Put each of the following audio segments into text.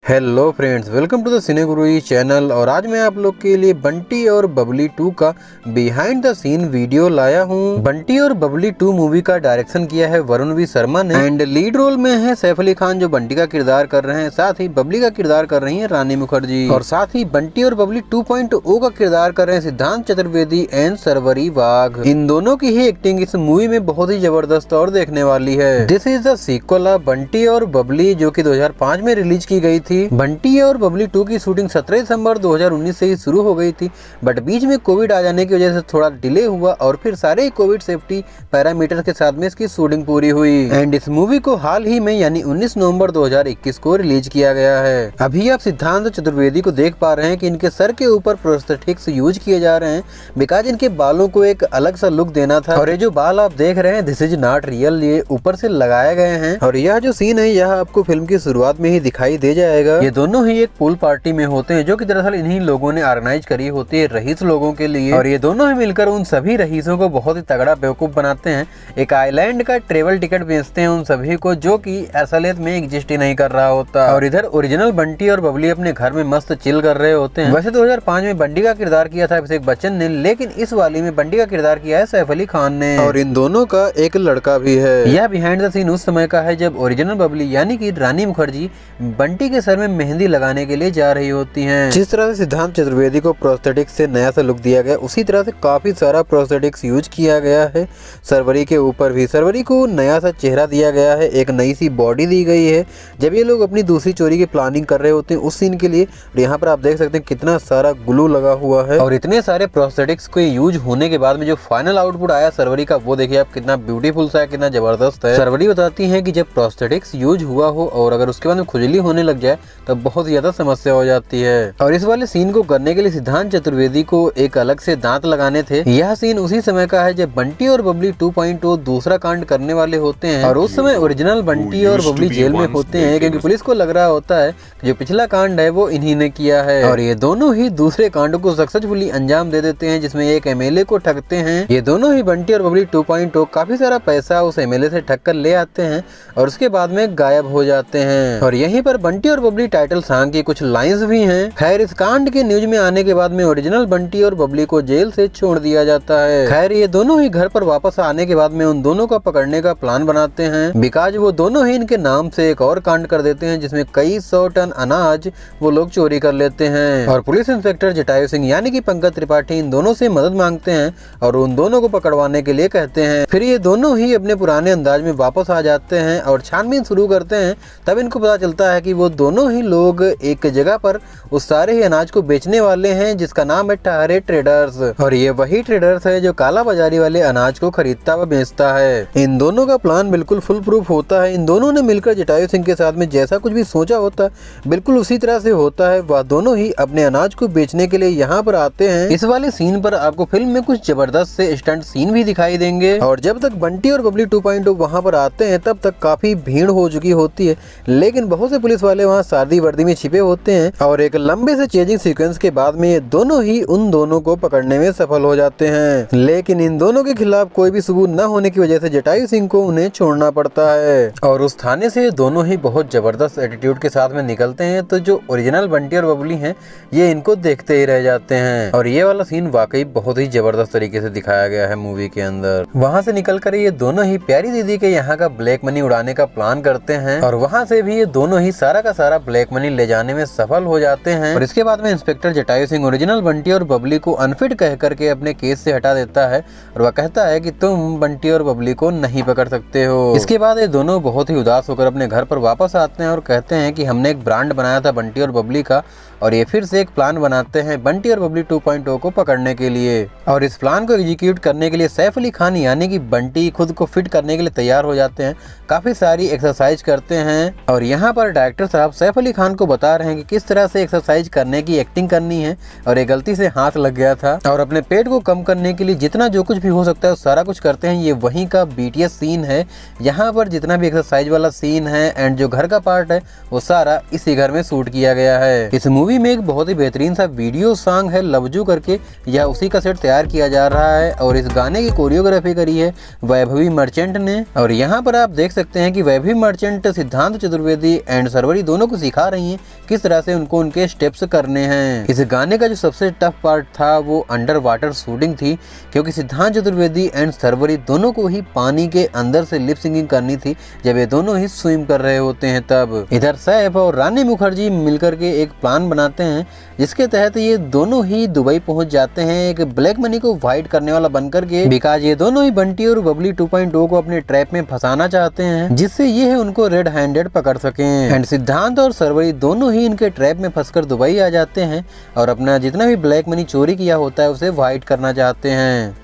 Hello friends, welcome to the cine Guruji channel. और आज मैं आप लोग के लिए बंटी और बबली 2 का बिहाइंड द सीन वीडियो लाया हूँ। बंटी और बबली 2 मूवी का डायरेक्शन किया है वरुण वी शर्मा ने एंड लीड रोल में है सैफ अली खान जो बंटी का किरदार कर रहे हैं, साथ ही बबली का किरदार कर रही है रानी मुखर्जी, और साथ ही बंटी और बबली 2.0 का किरदार कर रहे हैं सिद्धांत चतुर्वेदी एंड सरवरी वाघ। इन दोनों की ही एक्टिंग इस मूवी में बहुत ही जबरदस्त और देखने वाली है। This is the sequel of Bunty और बबली जो की 2005 में रिलीज की गई थी। बंटी और बबली 2 की शूटिंग 17 दिसंबर 2019 से ही शुरू हो गई थी, बट बीच में कोविड आ जाने की वजह से थोड़ा डिले हुआ और फिर सारे कोविड सेफ्टी पैरामीटर्स के साथ में इसकी शूटिंग पूरी हुई एंड इस मूवी को हाल ही में यानी 19 नवंबर 2021 को रिलीज किया गया है। अभी आप सिद्धांत चतुर्वेदी को देख पा रहे हैं कि इनके सर के ऊपर प्रोस्थेटिक्स यूज किए जा रहे हैं बिकॉज इनके बालों को एक अलग सा लुक देना था। और ये जो बाल आप देख रहे हैं दिस इज नॉट रियल, ये ऊपर से लगाए गए हैं। और यह जो सीन है यह आपको फिल्म की शुरुआत में ही दिखाई दे जाएगा। ये दोनों ही एक पूल पार्टी में होते हैं जो कि दरअसल इन्हीं लोगों ने ऑर्गेनाइज करी होती है रईस लोगों के लिए, और ये दोनों ही मिलकर उन सभी रईसों को बहुत ही तगड़ा बेवकूफ बनाते हैं। एक आइलैंड का ट्रेवल टिकट बेचते हैं उन सभी को जो कि असलियत में एग्जिस्ट ही नहीं कर रहा होता। और इधर ओरिजिनल बंटी और बबली अपने घर में मस्त चिल कर रहे होते हैं। वैसे 2005 में बंटी का किरदार किया था अभिषेक बच्चन ने, लेकिन इस वाली में बंटी का किरदार किया है सैफ अली खान ने, और इन दोनों का एक लड़का भी है। यह बिहाइंड द सीन उस समय का है जब ओरिजिनल बबली यानी कि रानी मुखर्जी बंटी के सर में मेहंदी लगाने के लिए जा रही होती हैं। जिस तरह से सिद्धांत चतुर्वेदी को प्रोस्थेटिक्स से नया सा लुक दिया गया उसी तरह से काफी सारा प्रोस्थेटिक्स यूज किया गया है सरवरी के ऊपर भी। सरवरी को नया सा चेहरा दिया गया है, एक नई सी बॉडी दी गई है जब ये लोग अपनी दूसरी चोरी की प्लानिंग कर रहे होते हैं उस सीन के लिए। और यहाँ पर आप देख सकते हैं कितना सारा ग्लू लगा हुआ है और इतने सारे प्रोस्थेटिक्स को यूज होने के बाद में जो फाइनल आउटपुट आया सरवरी का वो देखिए आप, कितना ब्यूटीफुल सा है, कितना जबरदस्त है। सरवरी बताती है कि जब प्रोस्थेटिक्स यूज हुआ हो और अगर उसके बाद में खुजली होने लग जाए तो बहुत ज्यादा समस्या हो जाती है। और इस वाले सीन को करने के लिए सिद्धांत चतुर्वेदी को एक अलग से दांत लगाने थे। यह सीन उसी समय का है जब बंटी और बबली 2.0 दूसरा कांड करने वाले होते हैं और उस समय ओरिजिनल बंटी और बबली जेल में होते हैं क्योंकि पुलिस को लग रहा होता है कि जो पिछला कांड है वो इन्हीं ने किया है। और ये दोनों ही दूसरे कांड को सक्सेसफुली अंजाम दे देते हैं जिसमें एक एमएलए को ठगते हैं। ये दोनों ही बंटी और बबली 2.0 काफी सारा पैसा उस एमएलए से ठग कर ले आते हैं और उसके बाद में गायब हो जाते हैं। और यहीं पर बंटी और बबली टाइटल सॉन्ग की कुछ लाइंस भी हैं। खैर इस कांड के न्यूज में आने के बाद में ओरिजिनल बंटी और बबली को जेल से छोड़ दिया जाता है। खैर ये दोनों ही घर पर वापस आने के बाद में उन दोनों का पकड़ने का प्लान बनाते हैं बिकॉज वो दोनों ही इनके नाम से एक और कांड कर देते हैं जिसमें कई 100 टन अनाज वो लोग चोरी कर लेते हैं। और पुलिस इंस्पेक्टर जटायु सिंह यानी कि पंकज त्रिपाठी इन दोनों से मदद मांगते हैं और उन दोनों को पकड़वाने के लिए कहते हैं। फिर ये दोनों ही अपने पुराने अंदाज में वापस आ जाते हैं और छानबीन शुरू करते हैं। तब इनको पता चलता है कि वो दोनों ही लोग एक जगह पर उस सारे ही अनाज को बेचने वाले हैं जिसका नाम है ठहरे ट्रेडर्स, और ये वही ट्रेडर्स है जो काला बाजारी वाले अनाज को खरीदता व बेचता है। इन दोनों का प्लान बिल्कुल फुल प्रूफ होता है। इन दोनों ने मिलकर जटायु सिंह के साथ में जैसा कुछ भी सोचा होता है बिल्कुल उसी तरह से होता है। वह दोनों ही अपने अनाज को बेचने के लिए यहाँ पर आते हैं। इस वाले सीन पर आपको फिल्म में कुछ जबरदस्त से स्टंट सीन भी दिखाई देंगे। और जब तक बंटी और बबली 2.0 वहाँ पर आते हैं तब तक काफी भीड़ हो चुकी होती है, लेकिन बहुत से पुलिस वाले वहाँ सादी वर्दी में छिपे होते हैं और एक लंबे से चेजिंग सीक्वेंस के बाद में ये दोनों ही उन दोनों को पकड़ने में सफल हो जाते हैं। लेकिन इन दोनों के खिलाफ कोई भी सबूत न होने की वजह से जटायु सिंह को उन्हें छोड़ना पड़ता है और उस थाने से दोनों ही बहुत जबरदस्त एटीट्यूड के साथ में निकलते हैं। तो जो ओरिजिनल बंटी और बबली हैं ये इनको देखते ही रह जाते हैं। और ये वाला सीन वाकई बहुत ही जबरदस्त तरीके से दिखाया गया है मूवी के अंदर। वहाँ से निकलकर ये दोनों ही प्यारी दीदी के यहाँ का ब्लैक मनी उड़ाने का प्लान करते हैं और वहाँ से भी ये दोनों ही सारा का सारा ब्लैक मनी ले जाने में सफल हो जाते हैं। और इसके बाद में इंस्पेक्टर जटायु सिंह ओरिजिनल बंटी और बबली को अनफिट कह करके अपने केस से हटा देता है और वह कहता है कि तुम बंटी और बबली को नहीं पकड़ सकते हो। इसके बाद ये दोनों बहुत ही उदास होकर अपने घर पर वापस आते हैं और कहते हैं कि हमने एक ब्रांड बनाया था बंटी और बबली का और ये फिर से एक प्लान बनाते हैं बंटी और बबली 2.0 को पकड़ने के लिए। और इस प्लान को एग्जीक्यूट करने के लिए सैफ अली खान यानी कि बंटी खुद को फिट करने के लिए तैयार हो जाते हैं, काफी सारी एक्सरसाइज करते हैं। और यहाँ पर डायरेक्टर साहब सैफ अली खान को बता रहे हैं कि किस तरह से एक्सरसाइज करने की एक्टिंग करनी है और ये गलती से हाथ लग गया था। और अपने पेट को कम करने के लिए जितना जो कुछ भी हो सकता है सारा कुछ करते हैं। ये वहीं का बीटीएस सीन है। यहाँ पर जितना भी एक्सरसाइज वाला सीन है एंड जो घर का पार्ट है वो सारा इसी घर में शूट किया गया है। इस मूवी में एक बहुत ही बेहतरीन सा वीडियो सॉन्ग है लवजू करके, यह उसी का सेट तैयार किया जा रहा है और इस गाने की कोरियोग्राफी करी है वैभवी मर्चेंट ने। और यहाँ पर आप देख सकते हैं कि वैभवी मर्चेंट सिद्धांत चतुर्वेदी एंड सरवरी दोनों को सिखा रही हैं किस तरह से उनको उनके स्टेप्स करने हैं। इस गाने का जो सबसे टफ पार्ट था वो अंडर वाटर शूटिंग थी, क्योंकि सिद्धांत चतुर्वेदी एंड शर्वरी दोनों को ही पानी के अंदर से लिप सिंगिंग करनी थी जब ये दोनों ही स्विम कर रहे होते हैं। तब इधर सैफ और रानी मुखर्जी मिलकर के एक प्लान बनाते हैं जिसके तहत ये दोनों ही दुबई पहुंच जाते हैं एक ब्लैक मनी को व्हाइट करने वाला बनकर के, बिकॉज ये दोनों ही बंटी और बबली 2.0 को अपने ट्रैप में फंसाना चाहते हैं जिससे ये है उनको रेड हैंडेड पकड़ सकें। एंड सिद्धांत और शर्वरी दोनों ही इनके ट्रैप में फंसकर दुबई आ जाते हैं और अपना जितना भी ब्लैक मनी चोरी किया होता है उसे व्हाइट करना चाहते हैं।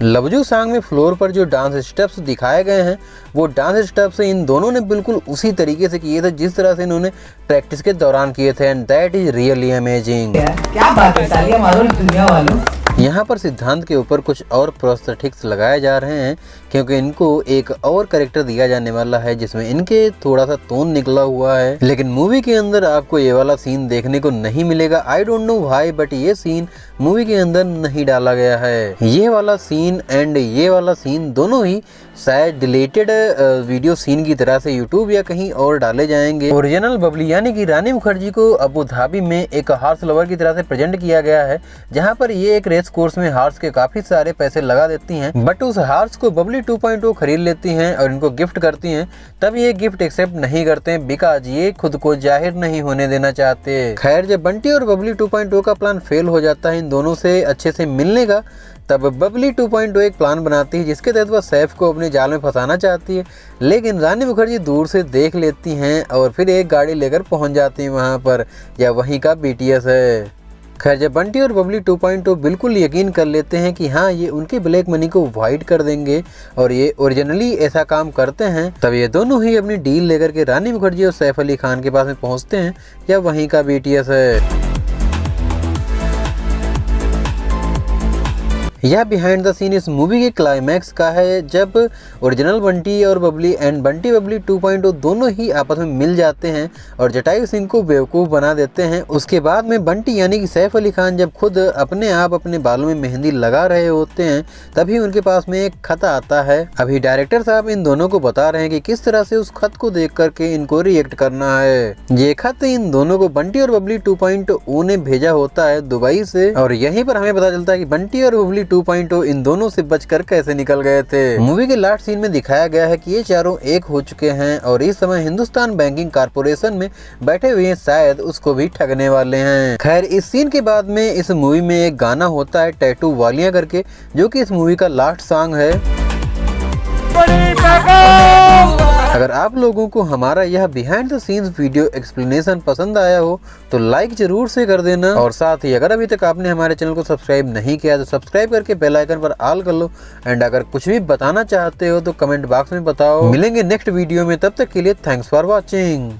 लवजू सॉन्ग में फ्लोर पर जो डांस स्टेप्स दिखाए गए हैं वो डांस स्टेप्स इन दोनों ने बिल्कुल उसी तरीके से किए थे जिस तरह से इन्होंने प्रैक्टिस के दौरान किए थे, and that is really amazing. क्या बात है, तालियां मारो दुनिया वालों। यहाँ पर सिद्धांत के ऊपर कुछ और प्रोस्थेटिक्स लगाए जा रहे हैं क्योंकि इनको एक और कैरेक्टर दिया जाने वाला है जिसमें इनके थोड़ा सा तोन निकला हुआ है, लेकिन मूवी के अंदर आपको ये वाला सीन देखने को नहीं मिलेगा। I don't know why, but ये सीन मूवी के अंदर नहीं डाला गया है। ये वाला सीन एंड ये वाला सीन दोनों ही शायद डिलीटेड वीडियो सीन की तरह से यूट्यूब या कहीं और डाले जाएंगे। ओरिजिनल बबली यानी कि रानी मुखर्जी को अबू धाबी में एक हार्स लवर की तरह से प्रेजेंट किया गया है, जहां पर ये एक रेस कोर्स में हार्स के काफी सारे पैसे लगा देती हैं, बट उस हार्स को बबली 2.0 खरीद लेती हैं और इनको गिफ्ट करती हैं। तब ये गिफ्ट एक्सेप्ट नहीं करते हैं बिकॉज ये खुद को जाहिर नहीं होने देना चाहते। खैर जब बंटी और बबली 2.0 का प्लान फेल हो जाता है इन दोनों से अच्छे से मिलने का, तब बबली 2.0 एक प्लान बनाती है जिसके तहत वह सैफ को अपने जाल में फंसाना चाहती है, लेकिन रानी मुखर्जी दूर से देख लेती हैं और फिर एक गाड़ी लेकर पहुंच जाती हैं वहां पर, या वहीं का BTS है। खैर जब बंटी और बबली 2.0 बिल्कुल यकीन कर लेते हैं कि हाँ ये उनके ब्लैक मनी को व्हाइट कर देंगे और ये ओरिजिनली ऐसा काम करते हैं, तब ये दोनों ही अपनी डील लेकर के रानी मुखर्जी और सैफ अली खान के पास में पहुंचते हैं, या वहीं का BTS है। यह बिहाइंड द सीन इस मूवी के क्लाइमैक्स का है जब ओरिजिनल बंटी और बबली एंड बंटी बबली 2.0 दोनों ही आपस में मिल जाते हैं और जटायु सिंह को बेवकूफ़ बना देते हैं। उसके बाद में बंटी यानी कि सैफ अली खान जब खुद अपने आप अपने बालों में मेहंदी लगा रहे होते हैं तभी उनके पास में एक खत आता है। अभी डायरेक्टर साहब इन दोनों को बता रहे हैं कि किस तरह से उस खत को देख करके इनको रिएक्ट करना है। ये खत इन दोनों को बंटी और बबली 2.0 ने भेजा होता है दुबई से, और यहीं पर हमें पता चलता है कि बंटी और बबली 2.0 इन दोनों से बचकर कैसे निकल गए थे। मूवी के लास्ट सीन में दिखाया गया है कि ये चारों एक हो चुके हैं और इस समय हिंदुस्तान बैंकिंग कॉर्पोरेशन में बैठे हुए हैं, शायद उसको भी ठगने वाले हैं। खैर इस सीन के बाद में इस मूवी में एक गाना होता है टैटू वालियां करके, जो कि इस मूवी का लास्ट सॉन्ग है। अगर आप लोगों को हमारा यह behind the scenes video explanation पसंद आया हो तो लाइक जरूर से कर देना, और साथ ही अगर अभी तक आपने हमारे चैनल को सब्सक्राइब नहीं किया तो सब्सक्राइब करके बेल आइकन पर ऑल कर लो। एंड अगर कुछ भी बताना चाहते हो तो कमेंट बॉक्स में बताओ। मिलेंगे नेक्स्ट वीडियो में, तब तक के लिए थैंक्स फॉर वॉचिंग।